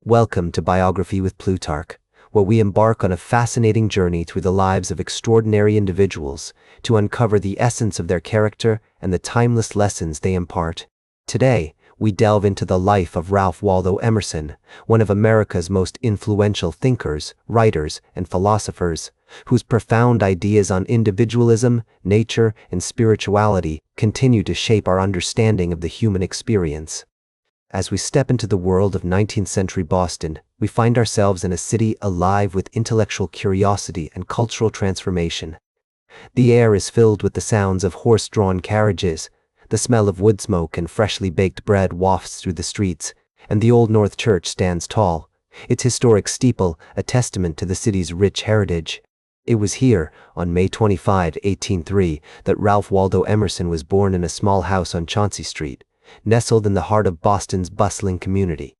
Welcome to Biography with Plutarch, where we embark on a fascinating journey through the lives of extraordinary individuals to uncover the essence of their character and the timeless lessons they impart. Today, we delve into the life of Ralph Waldo Emerson, one of America's most influential thinkers, writers, and philosophers, whose profound ideas on individualism, nature, and spirituality continue to shape our understanding of the human experience. As we step into the world of 19th century Boston, we find ourselves in a city alive with intellectual curiosity and cultural transformation. The air is filled with the sounds of horse-drawn carriages, the smell of wood smoke and freshly baked bread wafts through the streets, and the Old North Church stands tall, its historic steeple a testament to the city's rich heritage. It was here, on May 25, 1803, that Ralph Waldo Emerson was born in a small house on Chauncey Street, nestled in the heart of Boston's bustling community.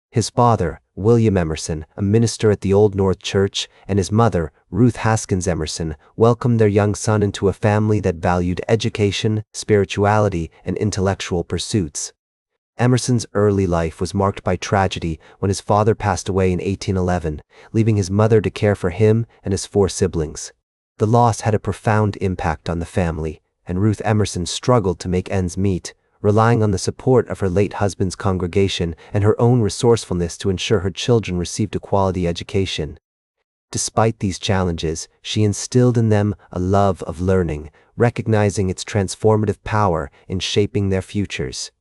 His father, William Emerson, a minister at the Old North Church, and his mother, Ruth Haskins Emerson, welcomed their young son into a family that valued education, spirituality, and intellectual pursuits. Emerson's early life was marked by tragedy when his father passed away in 1811, leaving his mother to care for him and his 4 siblings. The loss had a profound impact on the family, and Ruth Emerson struggled to make ends meet, relying on the support of her late husband's congregation and her own resourcefulness to ensure her children received a quality education. Despite these challenges, she instilled in them a love of learning, recognizing its transformative power in shaping their futures.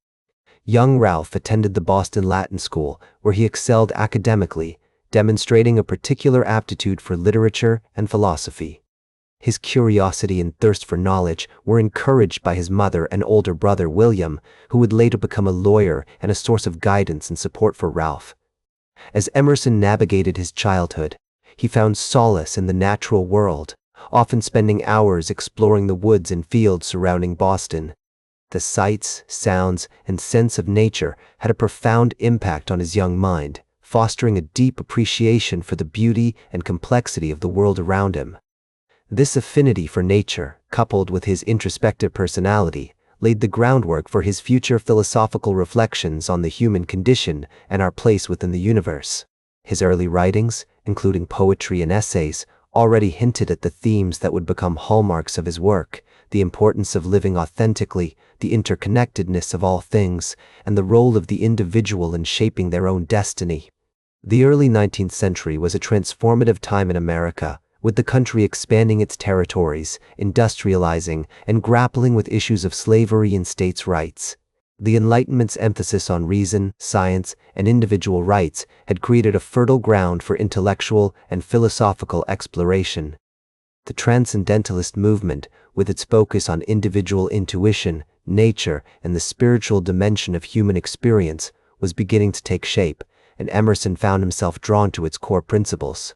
Young Ralph attended the Boston Latin School, where he excelled academically, demonstrating a particular aptitude for literature and philosophy. His curiosity and thirst for knowledge were encouraged by his mother and older brother William, who would later become a lawyer and a source of guidance and support for Ralph. As Emerson navigated his childhood, he found solace in the natural world, often spending hours exploring the woods and fields surrounding Boston. The sights, sounds, and sense of nature had a profound impact on his young mind, fostering a deep appreciation for the beauty and complexity of the world around him. This affinity for nature, coupled with his introspective personality, laid the groundwork for his future philosophical reflections on the human condition and our place within the universe. His early writings, including poetry and essays, already hinted at the themes that would become hallmarks of his work: the importance of living authentically, the interconnectedness of all things, and the role of the individual in shaping their own destiny. The early 19th century was a transformative time in America, with the country expanding its territories, industrializing, and grappling with issues of slavery and states' rights. The Enlightenment's emphasis on reason, science, and individual rights had created a fertile ground for intellectual and philosophical exploration. The Transcendentalist movement, with its focus on individual intuition, nature, and the spiritual dimension of human experience, was beginning to take shape, and Emerson found himself drawn to its core principles.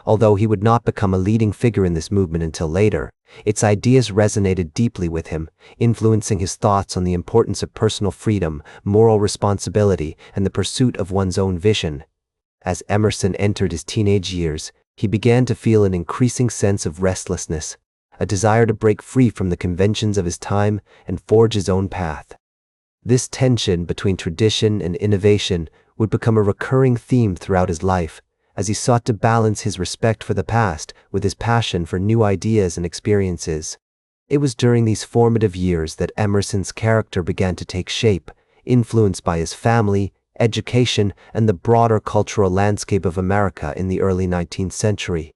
Although he would not become a leading figure in this movement until later, its ideas resonated deeply with him, influencing his thoughts on the importance of personal freedom, moral responsibility, and the pursuit of one's own vision. As Emerson entered his teenage years, he began to feel an increasing sense of restlessness, a desire to break free from the conventions of his time and forge his own path. This tension between tradition and innovation would become a recurring theme throughout his life, as he sought to balance his respect for the past with his passion for new ideas and experiences. It was during these formative years that Emerson's character began to take shape, influenced by his family, education, and the broader cultural landscape of America in the early 19th century.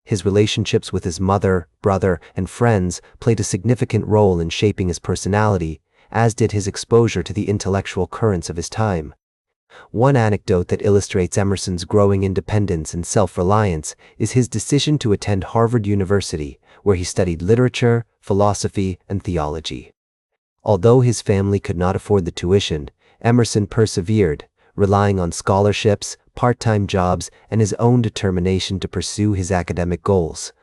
His relationships with his mother, brother, and friends played a significant role in shaping his personality, as did his exposure to the intellectual currents of his time. One anecdote that illustrates Emerson's growing independence and self-reliance is his decision to attend Harvard University, where he studied literature, philosophy, and theology. Although his family could not afford the tuition, Emerson persevered, relying on scholarships, part-time jobs, and his own determination to pursue his academic goals.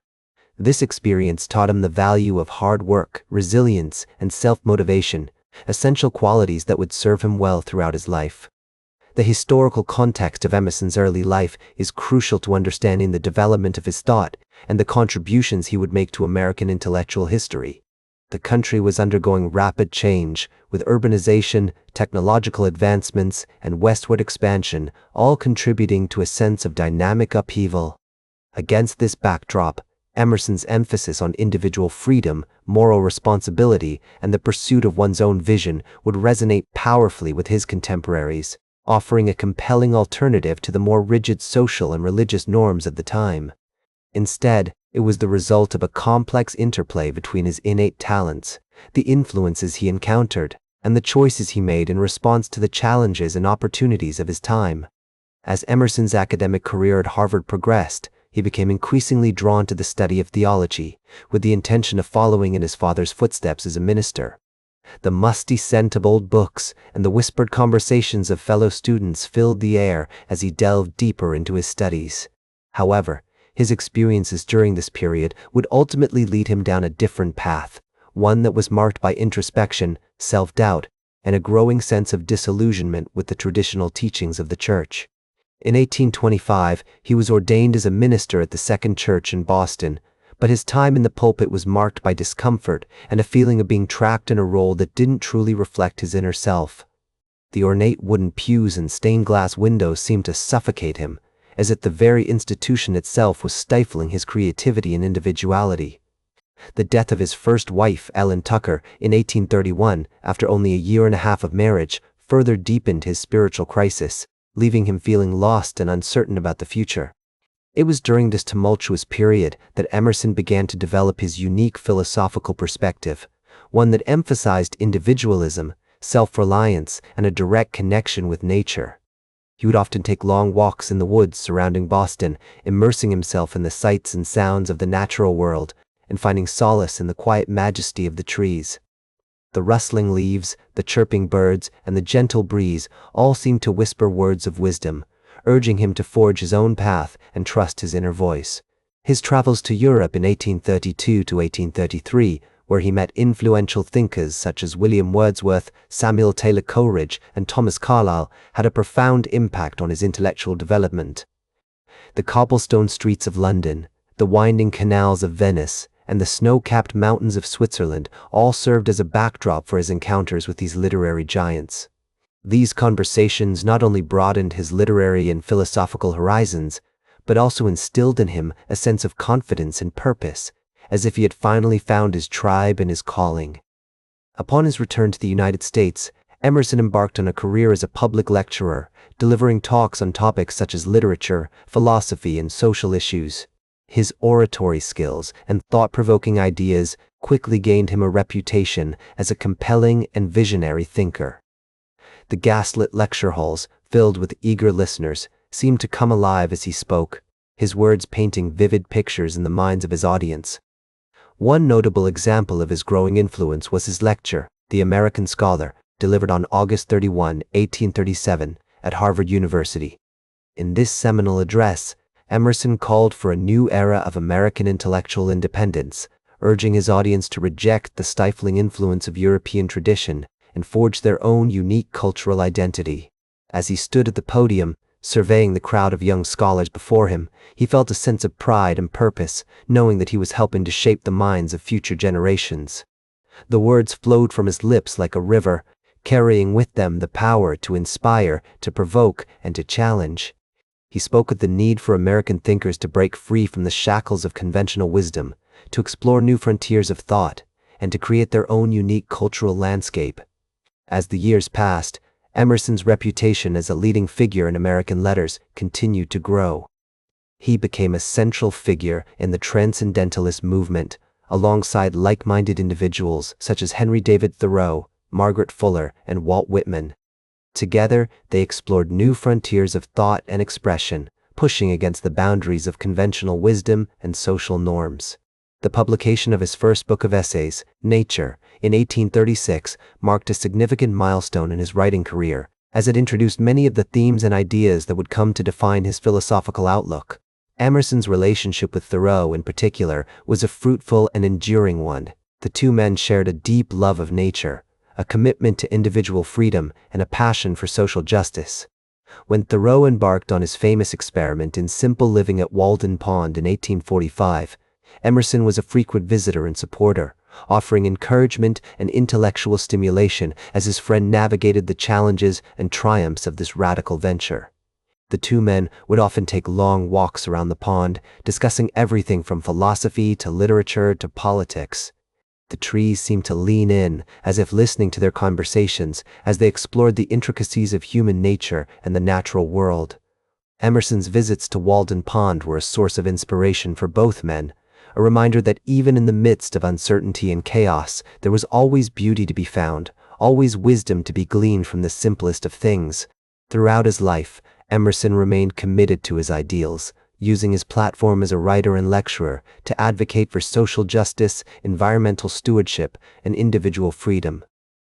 This experience taught him the value of hard work, resilience, and self-motivation, essential qualities that would serve him well throughout his life. The historical context of Emerson's early life is crucial to understanding the development of his thought and the contributions he would make to American intellectual history. The country was undergoing rapid change, with urbanization, technological advancements, and westward expansion all contributing to a sense of dynamic upheaval. Against this backdrop, Emerson's emphasis on individual freedom, moral responsibility, and the pursuit of one's own vision would resonate powerfully with his contemporaries, offering a compelling alternative to the more rigid social and religious norms of the time. Instead, it was the result of a complex interplay between his innate talents, the influences he encountered, and the choices he made in response to the challenges and opportunities of his time. As Emerson's academic career at Harvard progressed, he became increasingly drawn to the study of theology, with the intention of following in his father's footsteps as a minister. The musty scent of old books and the whispered conversations of fellow students filled the air as he delved deeper into his studies. However, his experiences during this period would ultimately lead him down a different path, one that was marked by introspection, self-doubt, and a growing sense of disillusionment with the traditional teachings of the Church. In 1825, he was ordained as a minister at the Second Church in Boston, but his time in the pulpit was marked by discomfort and a feeling of being trapped in a role that didn't truly reflect his inner self. The ornate wooden pews and stained glass windows seemed to suffocate him, as if the very institution itself was stifling his creativity and individuality. The death of his first wife, Ellen Tucker, in 1831, after only a year and a half of marriage, further deepened his spiritual crisis, leaving him feeling lost and uncertain about the future. It was during this tumultuous period that Emerson began to develop his unique philosophical perspective, one that emphasized individualism, self-reliance, and a direct connection with nature. He would often take long walks in the woods surrounding Boston, immersing himself in the sights and sounds of the natural world, and finding solace in the quiet majesty of the trees. The rustling leaves, the chirping birds, and the gentle breeze all seemed to whisper words of wisdom, urging him to forge his own path and trust his inner voice. His travels to Europe in 1832 to 1833, where he met influential thinkers such as William Wordsworth, Samuel Taylor Coleridge, and Thomas Carlyle, had a profound impact on his intellectual development. The cobblestone streets of London, the winding canals of Venice, and the snow-capped mountains of Switzerland all served as a backdrop for his encounters with these literary giants. These conversations not only broadened his literary and philosophical horizons, but also instilled in him a sense of confidence and purpose, as if he had finally found his tribe and his calling. Upon his return to the United States, Emerson embarked on a career as a public lecturer, delivering talks on topics such as literature, philosophy, and social issues. His oratory skills and thought-provoking ideas quickly gained him a reputation as a compelling and visionary thinker. The gaslit lecture halls, filled with eager listeners, seemed to come alive as he spoke, his words painting vivid pictures in the minds of his audience. One notable example of his growing influence was his lecture, The American Scholar, delivered on August 31, 1837, at Harvard University. In this seminal address, Emerson called for a new era of American intellectual independence, urging his audience to reject the stifling influence of European tradition and forge their own unique cultural identity. As he stood at the podium, surveying the crowd of young scholars before him, he felt a sense of pride and purpose, knowing that he was helping to shape the minds of future generations. The words flowed from his lips like a river, carrying with them the power to inspire, to provoke, and to challenge. He spoke of the need for American thinkers to break free from the shackles of conventional wisdom, to explore new frontiers of thought, and to create their own unique cultural landscape. As the years passed, Emerson's reputation as a leading figure in American letters continued to grow. He became a central figure in the Transcendentalist movement, alongside like-minded individuals such as Henry David Thoreau, Margaret Fuller, and Walt Whitman. Together, they explored new frontiers of thought and expression, pushing against the boundaries of conventional wisdom and social norms. The publication of his first book of essays, Nature, in 1836, marked a significant milestone in his writing career, as it introduced many of the themes and ideas that would come to define his philosophical outlook. Emerson's relationship with Thoreau, in particular, was a fruitful and enduring one. The two men shared a deep love of nature, a commitment to individual freedom, and a passion for social justice. When Thoreau embarked on his famous experiment in simple living at Walden Pond in 1845, Emerson was a frequent visitor and supporter, offering encouragement and intellectual stimulation as his friend navigated the challenges and triumphs of this radical venture. The two men would often take long walks around the pond, discussing everything from philosophy to literature to politics. The trees seemed to lean in, as if listening to their conversations, as they explored the intricacies of human nature and the natural world. Emerson's visits to Walden Pond were a source of inspiration for both men, a reminder that even in the midst of uncertainty and chaos, there was always beauty to be found, always wisdom to be gleaned from the simplest of things. Throughout his life, Emerson remained committed to his ideals, using his platform as a writer and lecturer to advocate for social justice, environmental stewardship, and individual freedom.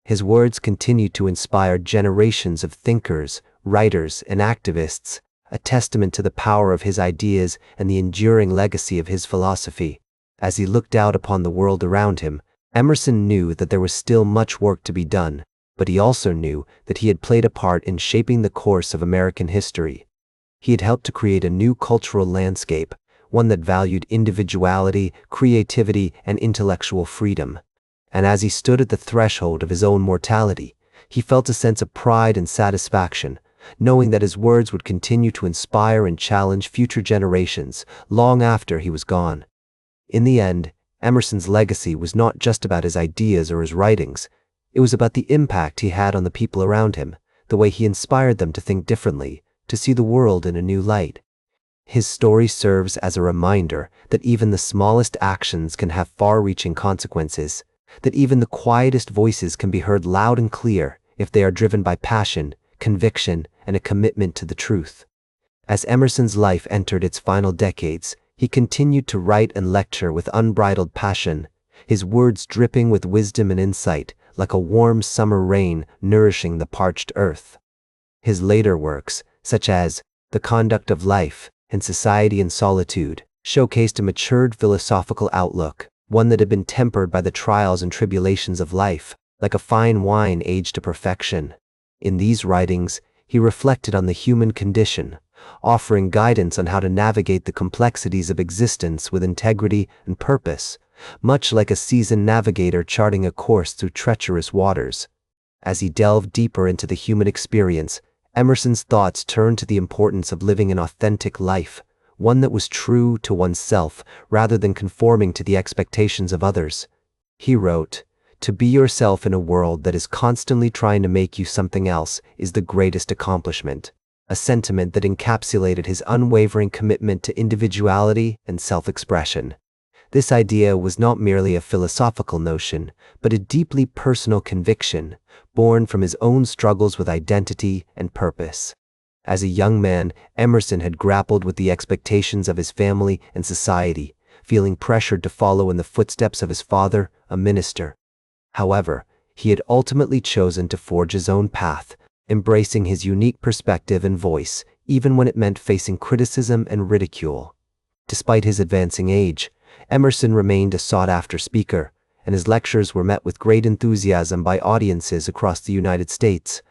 His words continued to inspire generations of thinkers, writers, and activists, a testament to the power of his ideas and the enduring legacy of his philosophy. As he looked out upon the world around him, Emerson knew that there was still much work to be done, but he also knew that he had played a part in shaping the course of American history. He had helped to create a new cultural landscape, one that valued individuality, creativity, and intellectual freedom. And as he stood at the threshold of his own mortality, he felt a sense of pride and satisfaction, knowing that his words would continue to inspire and challenge future generations long after he was gone. In the end, Emerson's legacy was not just about his ideas or his writings. It was about the impact he had on the people around him, the way he inspired them to think differently, to see the world in a new light. His story serves as a reminder that even the smallest actions can have far-reaching consequences, that even the quietest voices can be heard loud and clear if they are driven by passion, conviction, and a commitment to the truth. As Emerson's life entered its final decades, he continued to write and lecture with unbridled passion, his words dripping with wisdom and insight, like a warm summer rain nourishing the parched earth. His later works, such as The Conduct of Life and Society and Solitude, showcased a matured philosophical outlook, one that had been tempered by the trials and tribulations of life, like a fine wine aged to perfection. In these writings, he reflected on the human condition, offering guidance on how to navigate the complexities of existence with integrity and purpose, much like a seasoned navigator charting a course through treacherous waters. As he delved deeper into the human experience, Emerson's thoughts turned to the importance of living an authentic life, one that was true to oneself rather than conforming to the expectations of others. He wrote, "To be yourself in a world that is constantly trying to make you something else is the greatest accomplishment," a sentiment that encapsulated his unwavering commitment to individuality and self-expression. This idea was not merely a philosophical notion, but a deeply personal conviction, born from his own struggles with identity and purpose. As a young man, Emerson had grappled with the expectations of his family and society, feeling pressured to follow in the footsteps of his father, a minister. However, he had ultimately chosen to forge his own path, embracing his unique perspective and voice, even when it meant facing criticism and ridicule. Despite his advancing age, Emerson remained a sought-after speaker, and his lectures were met with great enthusiasm by audiences across the United States.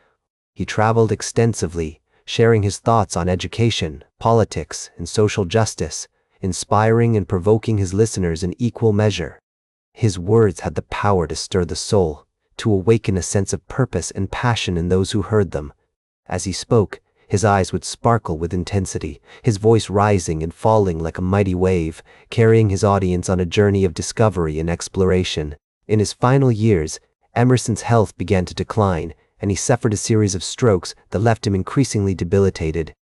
He traveled extensively, sharing his thoughts on education, politics, and social justice, inspiring and provoking his listeners in equal measure. His words had the power to stir the soul, to awaken a sense of purpose and passion in those who heard them. As he spoke, his eyes would sparkle with intensity, his voice rising and falling like a mighty wave, carrying his audience on a journey of discovery and exploration. In his final years, Emerson's health began to decline, and he suffered a series of strokes that left him increasingly debilitated.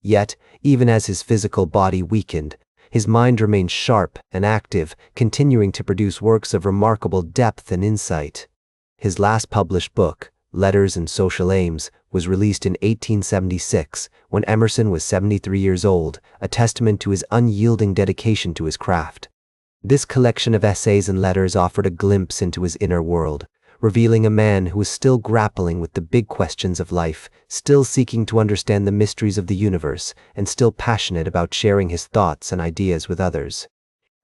Yet, even as his physical body weakened, his mind remained sharp and active, continuing to produce works of remarkable depth and insight. His last published book, Letters and Social Aims, was released in 1876, when Emerson was 73 years old, a testament to his unyielding dedication to his craft. This collection of essays and letters offered a glimpse into his inner world, revealing a man who was still grappling with the big questions of life, still seeking to understand the mysteries of the universe, and still passionate about sharing his thoughts and ideas with others.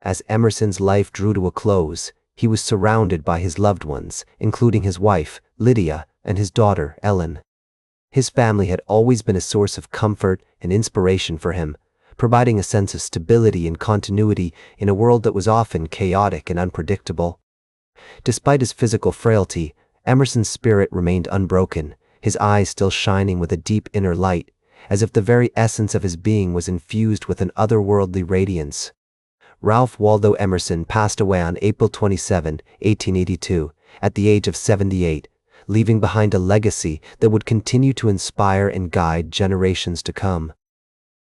As Emerson's life drew to a close, he was surrounded by his loved ones, including his wife, Lydia, and his daughter, Ellen. His family had always been a source of comfort and inspiration for him, providing a sense of stability and continuity in a world that was often chaotic and unpredictable. Despite his physical frailty, Emerson's spirit remained unbroken, his eyes still shining with a deep inner light, as if the very essence of his being was infused with an otherworldly radiance. Ralph Waldo Emerson passed away on April 27, 1882, at the age of 78, leaving behind a legacy that would continue to inspire and guide generations to come.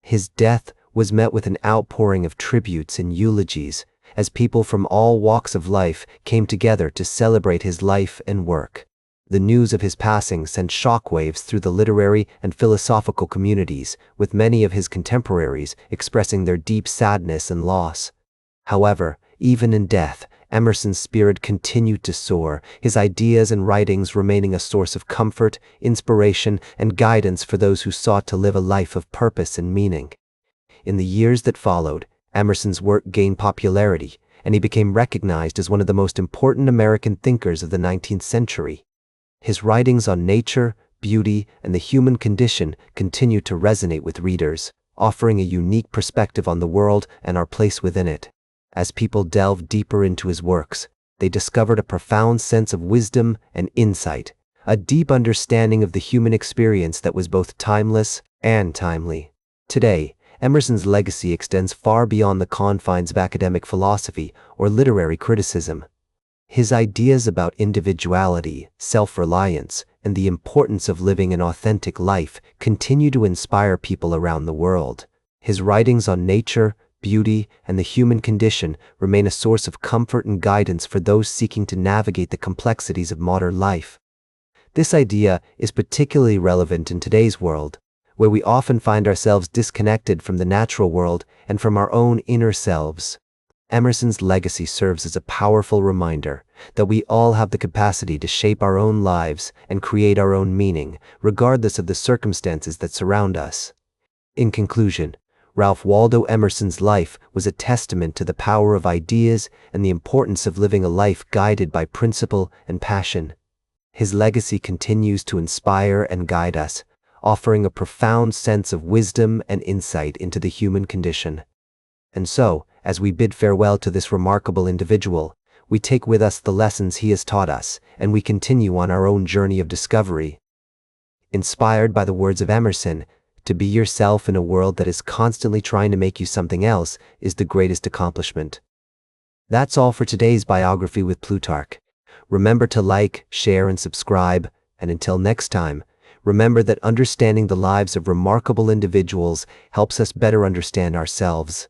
His death was met with an outpouring of tributes and eulogies, as people from all walks of life came together to celebrate his life and work. The news of his passing sent shockwaves through the literary and philosophical communities, with many of his contemporaries expressing their deep sadness and loss. However, even in death, Emerson's spirit continued to soar, his ideas and writings remaining a source of comfort, inspiration, and guidance for those who sought to live a life of purpose and meaning. In the years that followed, Emerson's work gained popularity, and he became recognized as one of the most important American thinkers of the 19th century. His writings on nature, beauty, and the human condition continued to resonate with readers, offering a unique perspective on the world and our place within it. As people delved deeper into his works, they discovered a profound sense of wisdom and insight, a deep understanding of the human experience that was both timeless and timely. Today, Emerson's legacy extends far beyond the confines of academic philosophy or literary criticism. His ideas about individuality, self-reliance, and the importance of living an authentic life continue to inspire people around the world. His writings on nature, beauty, and the human condition remain a source of comfort and guidance for those seeking to navigate the complexities of modern life. This idea is particularly relevant in today's world, where we often find ourselves disconnected from the natural world and from our own inner selves. Emerson's legacy serves as a powerful reminder that we all have the capacity to shape our own lives and create our own meaning, regardless of the circumstances that surround us. In conclusion, Ralph Waldo Emerson's life was a testament to the power of ideas and the importance of living a life guided by principle and passion. His legacy continues to inspire and guide us, offering a profound sense of wisdom and insight into the human condition. And so, as we bid farewell to this remarkable individual, we take with us the lessons he has taught us, and we continue on our own journey of discovery. Inspired by the words of Emerson, to be yourself in a world that is constantly trying to make you something else is the greatest accomplishment. That's all for today's Biography with Plutarch. Remember to like, share, and subscribe, and until next time, remember that understanding the lives of remarkable individuals helps us better understand ourselves.